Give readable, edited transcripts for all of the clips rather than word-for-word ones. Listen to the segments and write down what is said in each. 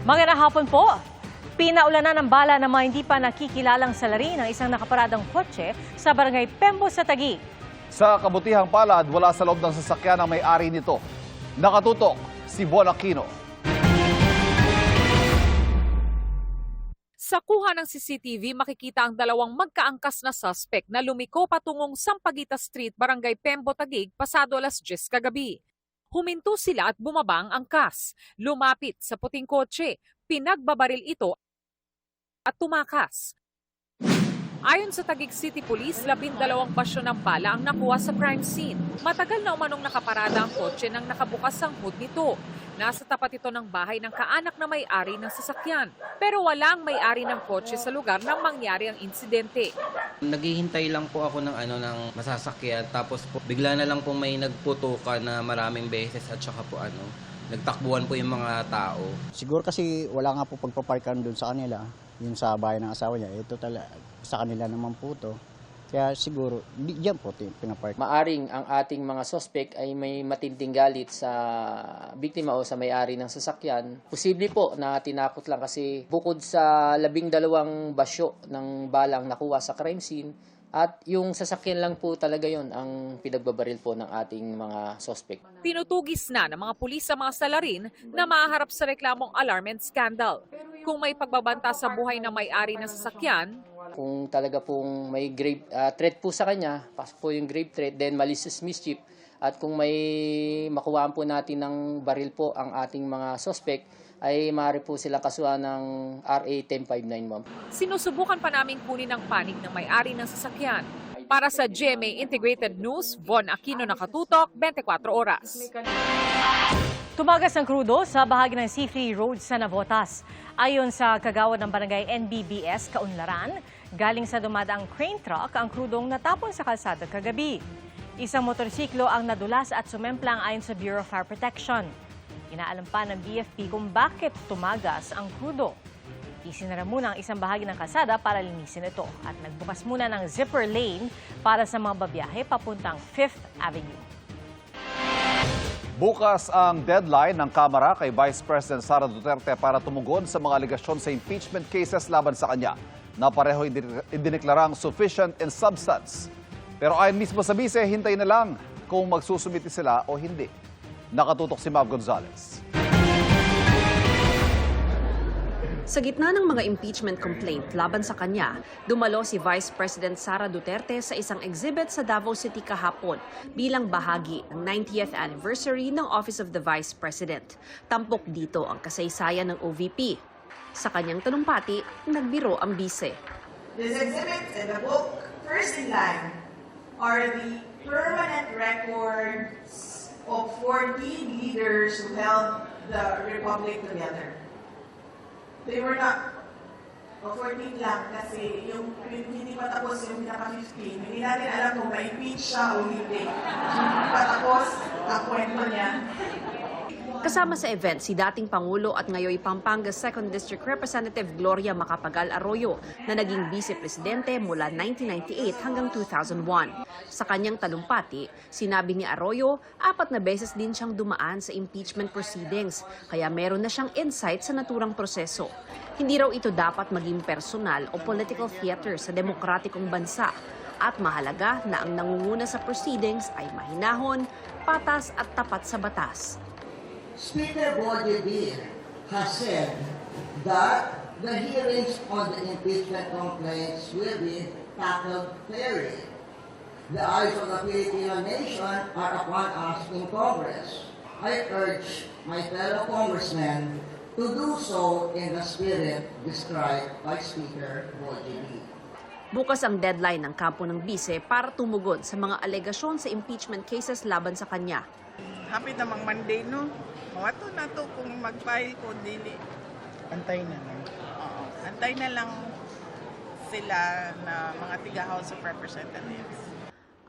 Magandang hapon po. Pinaulanan ng bala ng mga hindi pa nakikilalang salarin ng isang nakaparadang kotse sa barangay Pembo sa Taguig. Sa kabutihang palad, wala sa loob ng sasakyan ang may-ari nito. Nakatutok si Bon Aquino. Sa kuha ng CCTV, makikita ang dalawang magkaangkas na suspect na lumiko patungong Sampaguita Street, Barangay Pembo, Taguig, pasado alas 10 kagabi. Huminto sila at bumaba ang angkas. Lumapit sa puting kotse, pinagbabaril ito at tumakas. Ayon sa Taguig City Police, 12 basyo ng bala ang nakuha sa crime scene. Matagal na umanong nakaparada ang kotse nang nakabukas ang hood nito. Nasa tapat ito ng bahay ng kaanak na may-ari ng sasakyan. Pero walang may-ari ng kotse sa lugar nang mangyari ang insidente. Naghihintay lang po ako ng masasakyan, tapos po bigla na lang po may nagputukan na maraming beses at saka po nagtakbuhan po yung mga tao. Siguro kasi wala nga po pagpaparkan doon sa kanila, yung sa bahay ng asawa niya. Ito talaga sa kanila naman po to. Kaya siguro diyan po pinapark. Maaring ang ating mga suspect ay may matinding galit sa biktima o sa may-ari ng sasakyan. Posible po na tinakot lang kasi bukod sa 12 basyo ng balang nakuha sa crime scene, at yung sasakyan lang po talaga yon ang pinagbabaril po ng ating mga suspect. Tinutugis na ng mga pulis sa mga salarin na maharap sa reklamong alarm and scandal. Kung may pagbabanta sa buhay ng may-ari ng sasakyan, kung talaga pong may grave threat po sa kanya, pasok po yung grave threat, then malicious mischief, at kung may makuhaan po natin ng baril po ang ating mga suspect, ay maaari po silang kasuhan ng RA 10591. sinusubukan pa namin kunin ang panig ng may-ari ng sasakyan. Para sa GMA Integrated News, Bon Aquino, Nakatutok, 24 oras. Tumagas ang krudo sa bahagi ng C3 Road sa Navotas. Ayon sa kagawad ng barangay NBBS Kaunlaran, galing sa dumadaang crane truck ang krudong natapon sa kalsada kagabi. Isang motorsiklo ang nadulas at sumemplang ayon sa Bureau of Fire Protection. Inaalam pa ng BFP kung bakit tumagas ang krudo. Isinara muna ang isang bahagi ng kalsada para linisin ito at nagbukas muna ng zipper lane para sa mga babiyahe papuntang 5th Avenue. Bukas ang deadline ng Kamara kay Vice President Sara Duterte para tumugon sa mga aligasyon sa impeachment cases laban sa kanya na pareho idineklarang sufficient in substance. Pero ayon mismo sa bise, hintay na lang kung magsusumiti sila o hindi. Nakatutok si Mav Gonzalez. Sa gitna ng mga impeachment complaint laban sa kanya, dumalo si Vice President Sara Duterte sa isang exhibit sa Davao City kahapon bilang bahagi ng 90th anniversary ng Office of the Vice President. Tampok dito ang kasaysayan ng OVP. Sa kanyang talumpati, nagbiro ang bise. This exhibit and the book, first in line, are the permanent records of 14 leaders who held the Republic together. They were not 14 lang kasi yung hindi pa tapos yung pinaka-15. Hindi natin alam kung ma-impeach siya o hindi. Hindi pa tapos ang kwento niya. Kasama sa event si dating Pangulo at ngayoy Pampanga 2nd District Representative Gloria Macapagal Arroyo na naging vice-presidente mula 1998 hanggang 2001. Sa kanyang talumpati, sinabi ni Arroyo, 4 na beses din siyang dumaan sa impeachment proceedings, kaya meron na siyang insight sa naturang proseso. Hindi raw ito dapat maging personal o political theater sa demokratikong bansa. At mahalaga na ang nangunguna sa proceedings ay mahinahon, patas at tapat sa batas. Speaker Bojibir has said that the hearings on the impeachment complaints will be tackled fairly. The eyes of the Filipino nation are upon us in Congress. I urge my fellow congressmen to do so in the spirit described by Speaker Bojibir. Bukas ang deadline ng kampo ng bise para tumugon sa mga alegasyon sa impeachment cases laban sa kanya. Hapit namang Monday, no? Wato na to kung mag-file ko, dili. Antay na lang. Oo. Antay na lang sila na mga tiga-House of Representatives.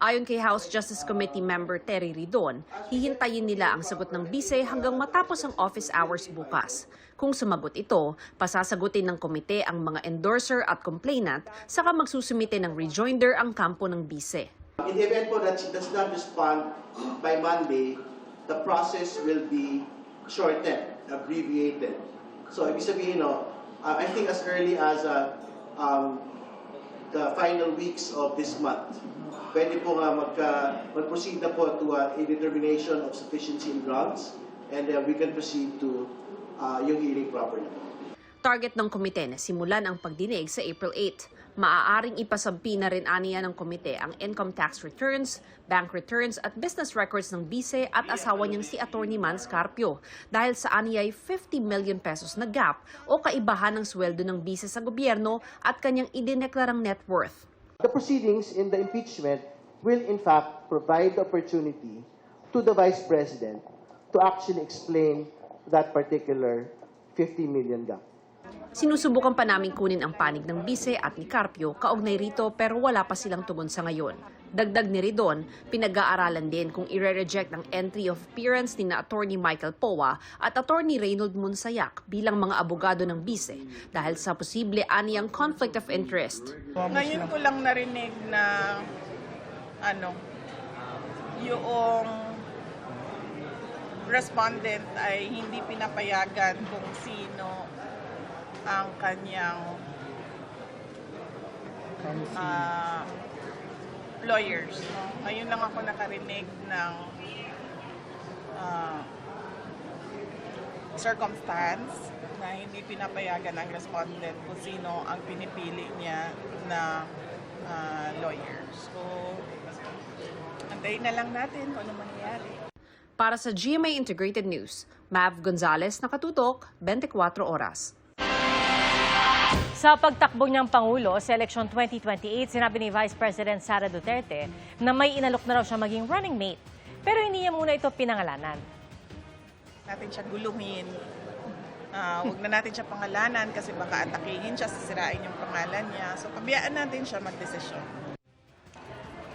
Ayon kay House Justice Committee member Terry Ridon, hihintayin nila ang sagot ng bise hanggang matapos ang office hours bukas. Kung sumagot ito, pasasagutin ng komite ang mga endorser at complainant, saka magsusumite ng rejoinder ang kampo ng bise. In the event po that she does not respond by Monday, the process will be shortened, abbreviated. So, ibig sabihin, I think as early as the final weeks of this month, pwede po nga mag-proceed na po to a determination of sufficiency in grounds, and we can proceed to yung hearing properly. Target ng komite na simulan ang pagdinig sa April 8. Maaaring ipasampi na rin aniya ng komite ang income tax returns, bank returns at business records ng bise at asawa niyang si Atty. Mans Carpio dahil sa aniyay 50 million pesos na gap o kaibahan ng sweldo ng bise sa gobyerno at kanyang idineklarang net worth. The proceedings in the impeachment will in fact provide the opportunity to the Vice President to actually explain that particular 50 million gap. Sinusubukan pa naming kunin ang panig ng bise at ni Carpio kaugnay rito pero wala pa silang tugon sa ngayon. Dagdag ni Ridon, pinag-aaralan din kung i-reject ang entry of appearance ni na Atty. Michael Poa at Atty. Reynold Monsayak bilang mga abogado ng bise dahil sa posible aniyang conflict of interest. Ngayon ko lang narinig na yung respondent ay hindi pinapayagan kung sino ang kanyang lawyers. Ngayon lang ako nakarinig ng circumstance na hindi pinapayagan ng respondent kung sino ang pinipili niya na lawyer. So, antayin na lang natin kung ano mangyayari. Para sa GMA Integrated News, Mav Gonzalez, nakatutok, 24 oras. Sa pagtakbo niyang Pangulo sa eleksyon 2028, sinabi ni Vice President Sara Duterte na may inalok na raw siya maging running mate. Pero hindi niya muna ito pinangalanan. Natin siya guluhin. Huwag na natin siya pangalanan kasi baka atakihin siya, sisirain yung pangalan niya. So, kabiyaan natin siya magdesisyon.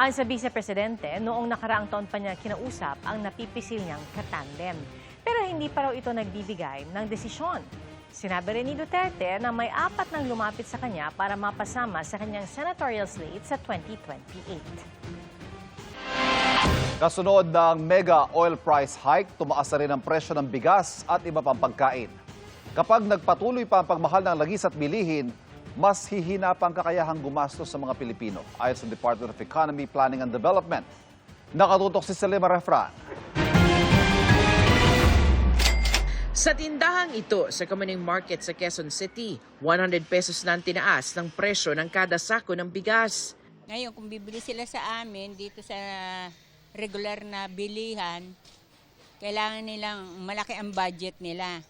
Ayon sa Vice Presidente, noong nakaraang taon pa niya kinausap ang napipisil niyang katandem. Pero hindi pa raw ito nagbibigay ng desisyon. Sinabi rin ni Duterte na may 4 nang lumapit sa kanya para mapasama sa kanyang senatorial slate sa 2028. Kasunod ng mega oil price hike, tumaas na rin ang presyo ng bigas at iba pang pagkain. Kapag nagpatuloy pa ang pagmahal ng langis at bilihin, mas hihina pa ang kakayahang gumastos sa mga Pilipino, ayon sa Department of Economy, Planning and Development. Nakatutok si Selima Refran. Sa tindahang ito sa Kamaning Market sa Quezon City, 100 pesos na ang tinaas ng presyo ng kada sako ng bigas. Ngayon, kung bibili sila sa amin dito sa regular na bilihan, kailangan nilang malaki ang budget nila.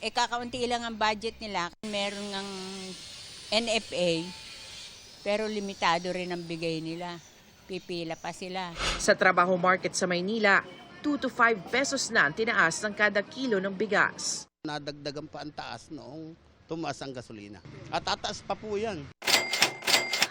Kakaunti lang ang budget nila. Meron ng NFA, pero limitado rin ang bigay nila. Pipila pa sila. Sa Trabaho Market sa Maynila, 2 to 5 pesos na ang tinaas ng kada kilo ng bigas. Nadagdagan pa ang taas noong tumaas ang gasolina. At tataas pa po yan.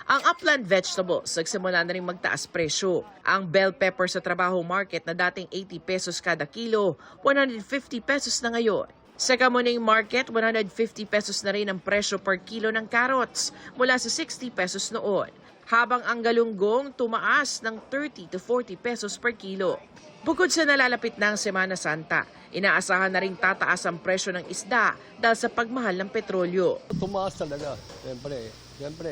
Ang upland vegetables, nagsimula na rin magtaas presyo. Ang bell pepper sa Trabaho Market na dating 80 pesos kada kilo, 150 pesos na ngayon. Sa Kamuning Market, 150 pesos na rin ang presyo per kilo ng carrots mula sa 60 pesos noon. Habang ang galunggong tumaas ng 30 to 40 pesos per kilo. Bukod sa nalalapit na ang Semana Santa, inaasahan na rin tataas ang presyo ng isda dahil sa pagmahal ng petrolyo. Tumaas talaga. Siyempre,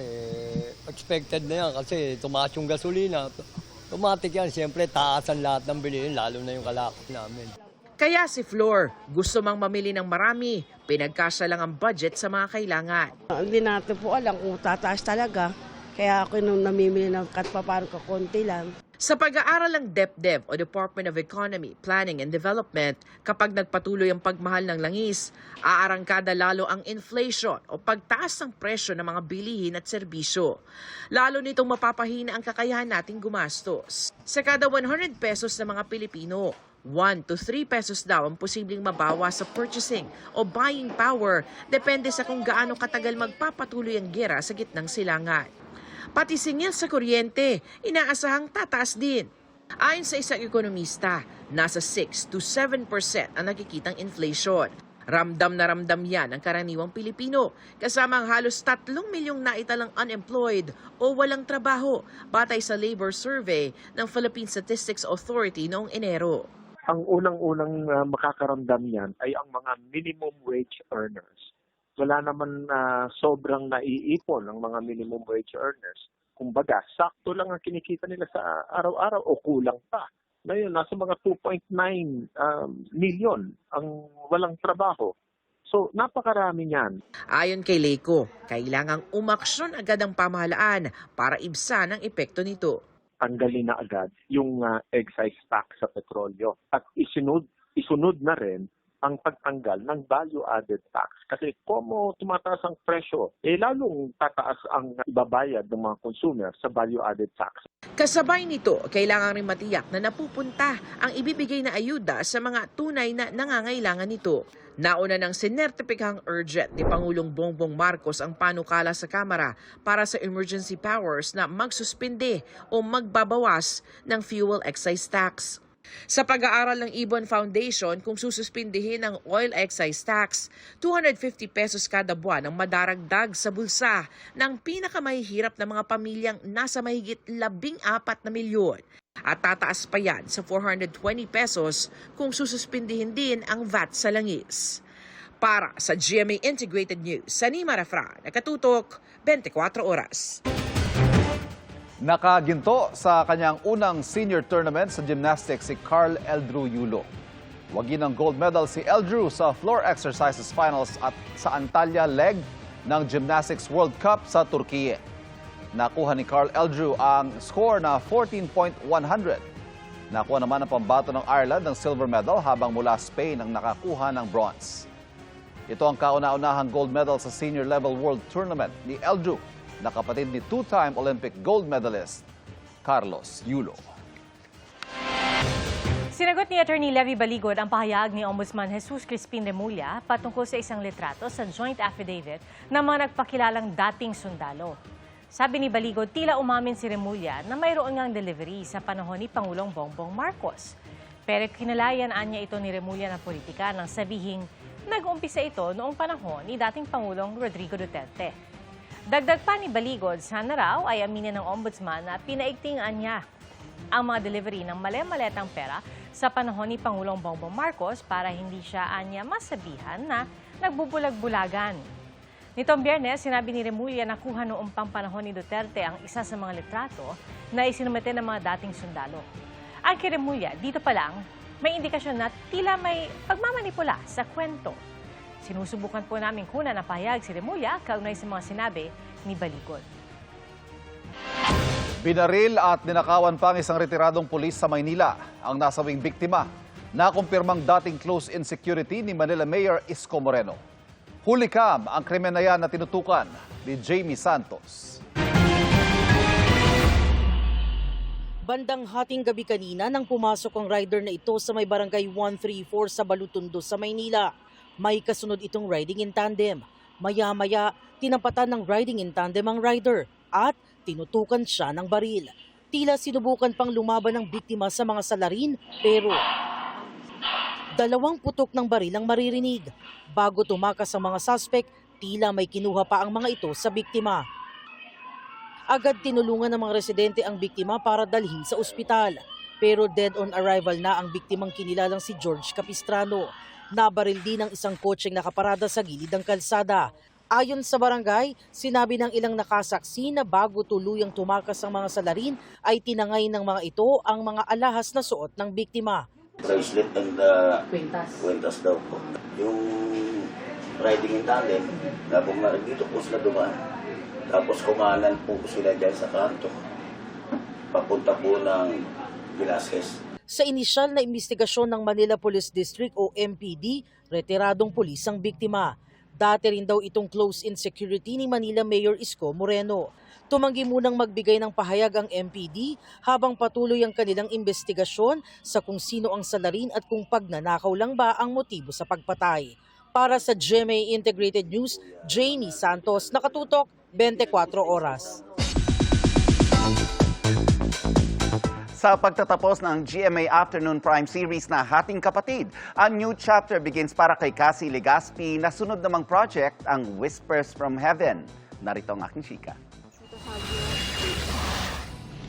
expected na yan kasi tumaas yung gasolina. Automatic yan, siyempre taasan lahat ng bilihin, lalo na yung kalakot namin. Kaya si Flor, gusto mang mamili ng marami, pinagkasya lang ang budget sa mga kailangan. Hindi natin po alam kung tataas talaga. Kaya ako nung namimili ng katpaparang kakunti lang. Sa pag-aaral ng DepDev o Department of Economy, Planning and Development, kapag nagpatuloy ang pagmahal ng langis, aarangkada lalo ang inflation o pagtaas ng presyo ng mga bilihin at serbisyo. Lalo nitong mapapahina ang kakayahan nating gumastos. Sa kada 100 pesos ng mga Pilipino, 1 to 3 pesos daw ang posibleng mabawas sa purchasing o buying power, depende sa kung gaano katagal magpapatuloy ang giyera sa gitnang silangan. Pati singil sa kuryente, inaasahang tataas din. Ayon sa isang ekonomista, nasa 6 to 7% ang nakikitang inflation. Ramdam na ramdam yan ang karaniwang Pilipino, kasama ang halos 3 milyong naitalang unemployed o walang trabaho, batay sa labor survey ng Philippine Statistics Authority noong Enero. ang unang-unang makakaramdam yan ay ang mga minimum wage earners. Wala naman sobrang naiipon ang mga minimum wage earners. Kumbaga, sakto lang ang kinikita nila sa araw-araw o kulang pa. Ngayon, nasa mga 2.9 million ang walang trabaho. So, napakarami niyan. Ayon kay Leiko, kailangang umaksyon agad ang pamahalaan para ibsan ang epekto nito. Tanggalin na agad yung excise tax sa petrolyo at isunod na rin ang pagtanggal ng value-added tax. Kasi kung tumataas ang presyo, lalong tataas ang ibabayad ng mga consumer sa value-added tax. Kasabay nito, kailangan rin matiyak na napupunta ang ibibigay na ayuda sa mga tunay na nangangailangan nito. Nauna ng sinertipikang urgent ni Pangulong Bongbong Marcos ang panukala sa Kamara para sa emergency powers na magsuspinde o magbabawas ng fuel excise tax. Sa pag-aaral ng Ibon Foundation, kung sususpindihin ang oil excise tax, 250 pesos kada buwan ang madaragdag sa bulsa ng pinakamahihirap na mga pamilyang nasa mahigit 14 na milyon. At tataas pa yan sa 420 pesos kung sususpindihin din ang VAT sa langis. Para sa GMA Integrated News, Sanima Refran, nakatutok 24 oras. Nakaginto sa kanyang unang senior tournament sa gymnastics si Carl Eldrew Yulo. Wagi ng gold medal si Eldrew sa floor exercises finals at sa Antalya leg ng Gymnastics World Cup sa Turkiye. Nakuha ni Carl Eldrew ang score na 14.100. Nakuha naman ang pambato ng Ireland ng silver medal habang mula Spain ang nakakuha ng bronze. Ito ang kauna-unahang gold medal sa senior level world tournament ni Eldrew, na kapatid ni two-time Olympic gold medalist Carlos Yulo. Sinagot ni Attorney Levy Baligod ang pahayag ni Ombudsman Jesus Crispin Remulla patungkol sa isang litrato sa joint affidavit ng mga nagpakilalang dating sundalo. Sabi ni Baligod, tila umamin si Remulla na mayroon ngang delivery sa panahon ni Pangulong Bongbong Marcos. Pero kinalayan niya ito ni Remulla na politika nang sabihing nag-umpisa ito noong panahon ni dating Pangulong Rodrigo Duterte. Dagdag pa ni Baligod, sana raw ay aminin ng Ombudsman na pinaigtingan niya ang mga delivery ng mali-maletang pera sa panahon ni Pangulong Bongbong Marcos para hindi siya anya masabihan na nagbubulag-bulagan. Nitong Biyernes, sinabi ni Remulla na kuha noong pang panahon ni Duterte ang isa sa mga litrato na isinumite ng mga dating sundalo. Ang kay Remulla, dito pa lang, may indikasyon na tila may pagmamanipula sa kwento. Sinusubukan po namin kunan na pahayag si Remulla kaugnay sa mga sinabi ni Baligod. Binaril at ninakawan pa ang isang retiradong pulis sa Maynila ang nasabing biktima. Nakumpirmang dating close-in security ni Manila Mayor Isko Moreno. Hulikam ang krimen na yan na tinutukan ni Jamie Santos. Bandang hating gabi kanina nang pumasok ang rider na ito sa may barangay 134 sa Balutundo sa Maynila. May kasunod itong riding in tandem. Maya-maya, tinampatan ng riding in tandem ang rider at tinutukan siya ng baril. Tila sinubukan pang lumaban ng biktima sa mga salarin pero 2 putok ng baril ang maririnig. Bago tumakas ang mga suspect, tila may kinuha pa ang mga ito sa biktima. Agad tinulungan ng mga residente ang biktima para dalhin sa ospital. Pero dead on arrival na ang biktimang kinilalang si George Capistrano. Nabaril din ang isang kotseng nakaparada sa gilid ng kalsada. Ayon sa barangay, sinabi ng ilang nakasaksi na bago tuluyang tumakas ang mga salarin ay tinangay ng mga ito ang mga alahas na suot ng biktima. Bracelet and kwentas daw po. Yung riding in tandem, labong na dito po sila dumaan. Tapos kumanan po sila dyan sa kanto. Papunta po ng Velasquez. Sa inisyal na investigasyon ng Manila Police District o MPD, retiradong pulis ang biktima. Dati rin daw itong close-in security ni Manila Mayor Isko Moreno. Tumanggi munang magbigay ng pahayag ang MPD habang patuloy ang kanilang investigasyon sa kung sino ang salarin at kung pagnanakaw lang ba ang motibo sa pagpatay. Para sa GMA Integrated News, Jamie Santos, nakatutok 24 oras. Sa pagtatapos ng GMA Afternoon Prime Series na Hating Kapatid, a new chapter begins para kay Cassie Legaspi na sunod namang project ang Whispers from Heaven. Narito ang aking chika.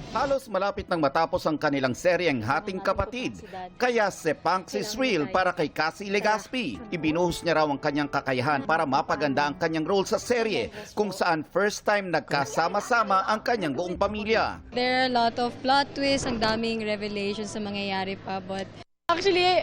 Halos malapit nang matapos ang kanilang seryeng Hating Kapatid, kaya sepang si Sril para kay Cassie Legaspi. Ibinuhos niya raw ang kanyang kakayahan para mapaganda ang kanyang role sa serye, kung saan first time nagkasama-sama ang kanyang buong pamilya. There are a lot of plot twists, ang daming revelations na mangyayari pa, but actually,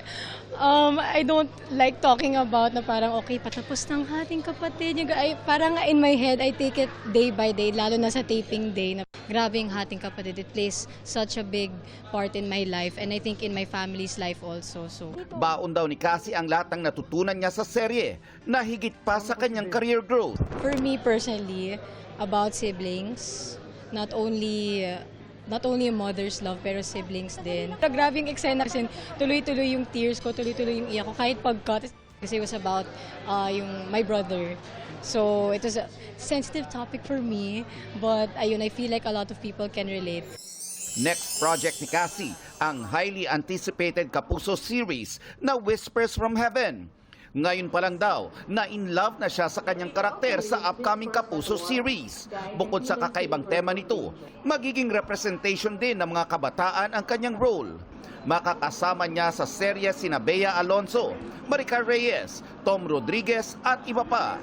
I don't like talking about na parang okay, patapos ng Hating Kapatid. Parang in my head, I take it day by day, lalo na sa taping day. Na grabe yung Hating Kapatid. It plays such a big part in my life and I think in my family's life also. So Baon daw ni Cassie ang lahat ng natutunan niya sa serye na higit pa sa kanyang career growth. for me personally, about siblings, not only a mother's love, pero siblings din. Grabing eksena kasi tuloy-tuloy yung tears ko, tuloy-tuloy yung iyak ko, kahit pag-cut. Kasi it was about my brother. So it was a sensitive topic for me, but ayun, I feel like a lot of people can relate. Next project ni Cassie, ang highly anticipated Kapuso series na Whispers from Heaven. Ngayon pa lang daw na in love na siya sa kanyang karakter sa upcoming Kapuso series. Bukod sa kakaibang tema nito, magiging representation din ng mga kabataan ang kanyang role. Makakasama niya sa serye sina Bea Alonso, Maricar Reyes, Tom Rodriguez at iba pa.